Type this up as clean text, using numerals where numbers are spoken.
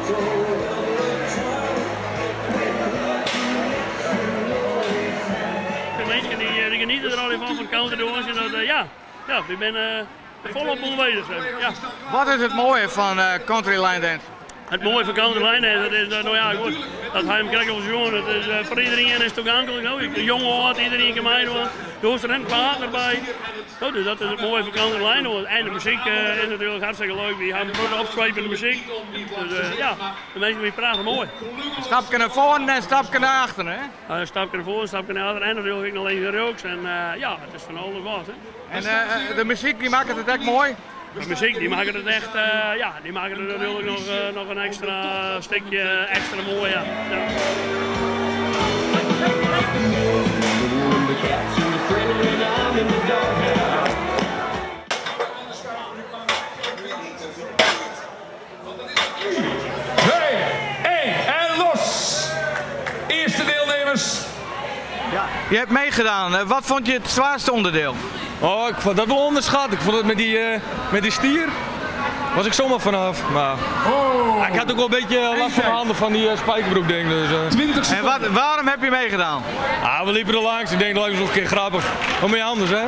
De mensen die genieten er al even van counterdoors en dat, ja, we zijn volop onderweg. Ja. Wat is het mooie van country line dance? Het mooie van counterline, dat is, nou ja, goed, dat hij hem krijgt op zo'n. Het is voor iedereen is het toegankelijk. Nou, jong oud, iedereen kan meedoen. Er is er een partner bij. Nou, dus dat is het mooie van counterline. En de muziek is natuurlijk hartstikke leuk. We hebben een opzwepende muziek. Dus ja, de mensen die praten mooi. Een stapje naar voren en een stapje naar achteren, hè? Een stapje naar voren, een stapje naar achteren en natuurlijk nog even rooks. En ja, het is van alles wat. Hè. En de muziek die maakt het echt mooi? De muziek die maken het echt, ja, die maken het natuurlijk nog een extra stukje extra mooi. Ja. Ja. En los! Eerste deelnemers. Ja. Je hebt meegedaan. Wat vond je het zwaarste onderdeel? Oh, ik vond dat wel onderschat. Ik vond het met die stier was ik zomaar vanaf. Maar ik had ook wel een beetje last van mijn handen van die spijkerbroek ding. Dus, 20 en waarom heb je meegedaan? we liepen er langs. Ik denk dat was nog een keer grappig. Wat ben je anders, hè?